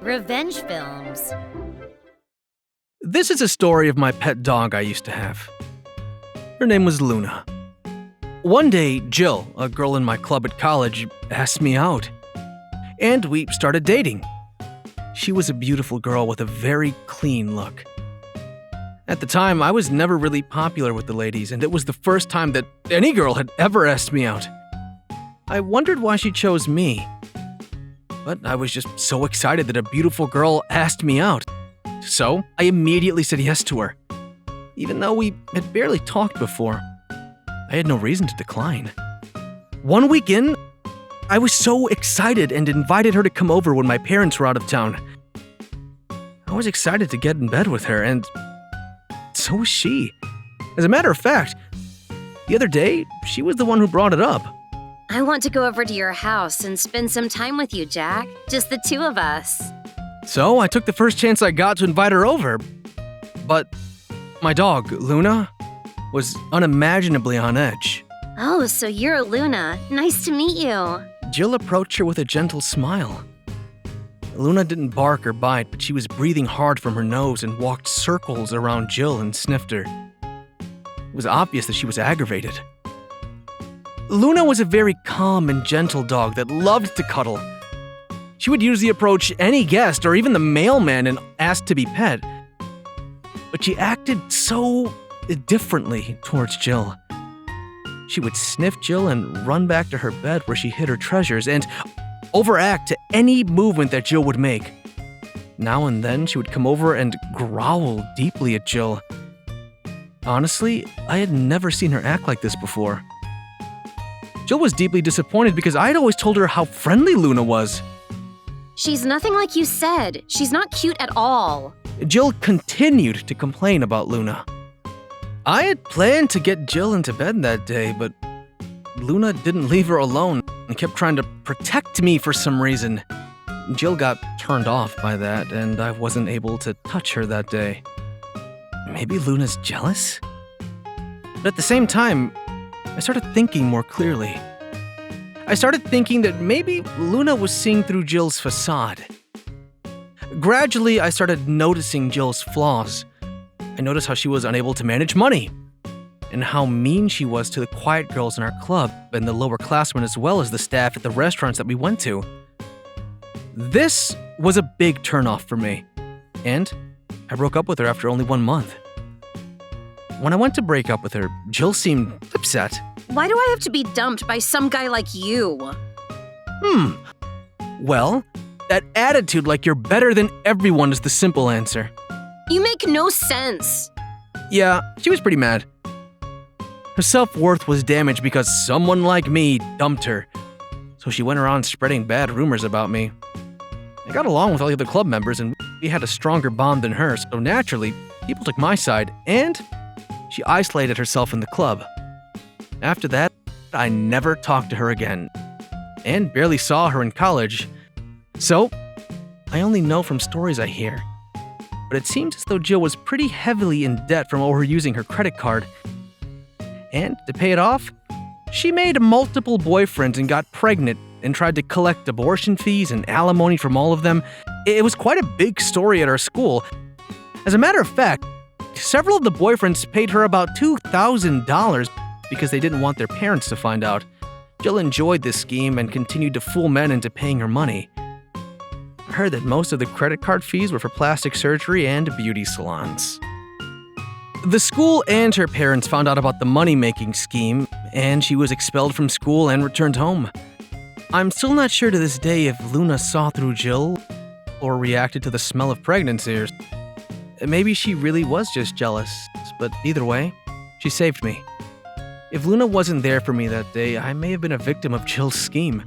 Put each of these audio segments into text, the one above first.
Revenge films. This is a story of my pet dog I used to have. Her name was Luna. One day, Jill, a girl in my club at college, asked me out. And we started dating. She was a beautiful girl with a very clean look. At the time, I was never really popular with the ladies, and it was the first time that any girl had ever asked me out. I wondered why she chose me. But I was just so excited that a beautiful girl asked me out. So I immediately said yes to her. Even though we had barely talked before, I had no reason to decline. One week in, I was so excited and invited her to come over when my parents were out of town. I was excited to get in bed with her, and so was she. As a matter of fact, the other day, she was the one who brought it up. I want to go over to your house and spend some time with you, Jack. Just the two of us. So I took the first chance I got to invite her over. But my dog, Luna, was unimaginably on edge. Oh, so you're Luna. Nice to meet you. Jill approached her with a gentle smile. Luna didn't bark or bite, but she was breathing hard from her nose and walked circles around Jill and sniffed her. It was obvious that she was aggravated. Luna was a very calm and gentle dog that loved to cuddle. She would usually approach any guest or even the mailman and ask to be pet. But she acted so differently towards Jill. She would sniff Jill and run back to her bed where she hid her treasures and overact to any movement that Jill would make. Now and then she would come over and growl deeply at Jill. Honestly, I had never seen her act like this before. Jill was deeply disappointed because I had always told her how friendly Luna was. She's nothing like you said. She's not cute at all. Jill continued to complain about Luna. I had planned to get Jill into bed that day, but Luna didn't leave her alone and kept trying to protect me for some reason. Jill got turned off by that, and I wasn't able to touch her that day. Maybe Luna's jealous? But at the same time, I started thinking more clearly. I started thinking that maybe Luna was seeing through Jill's facade. Gradually, I started noticing Jill's flaws. I noticed how she was unable to manage money, and how mean she was to the quiet girls in our club and the lower classmen as well as the staff at the restaurants that we went to. This was a big turnoff for me, and I broke up with her after only 1 month. When I went to break up with her, Jill seemed upset. Why do I have to be dumped by some guy like you? Well, that attitude like you're better than everyone is the simple answer. You make no sense. Yeah, she was pretty mad. Her self-worth was damaged because someone like me dumped her, so she went around spreading bad rumors about me. I got along with all the other club members and we had a stronger bond than her, so naturally, people took my side and she isolated herself in the club. After that, I never talked to her again, and barely saw her in college. So, I only know from stories I hear. But it seems as though Jill was pretty heavily in debt from overusing her credit card. And to pay it off, she made multiple boyfriends and got pregnant and tried to collect abortion fees and alimony from all of them. It was quite a big story at our school. As a matter of fact, several of the boyfriends paid her about $2,000 because they didn't want their parents to find out. Jill enjoyed this scheme and continued to fool men into paying her money. I heard that most of the credit card fees were for plastic surgery and beauty salons. The school and her parents found out about the money-making scheme, and she was expelled from school and returned home. I'm still not sure to this day if Luna saw through Jill or reacted to the smell of pregnancy, or maybe she really was just jealous, but either way, she saved me. If Luna wasn't there for me that day, I may have been a victim of Jill's scheme.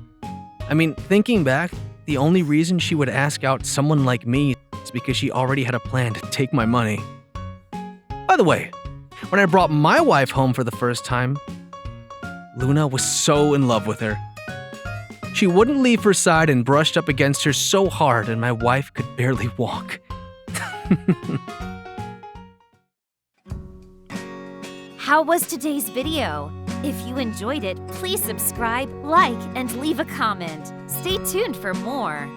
I mean, thinking back, the only reason she would ask out someone like me is because she already had a plan to take my money. By the way, when I brought my wife home for the first time, Luna was so in love with her. She wouldn't leave her side and brushed up against her so hard, and my wife could barely walk. How was today's video? If you enjoyed it, please subscribe, like, and leave a comment. Stay tuned for more.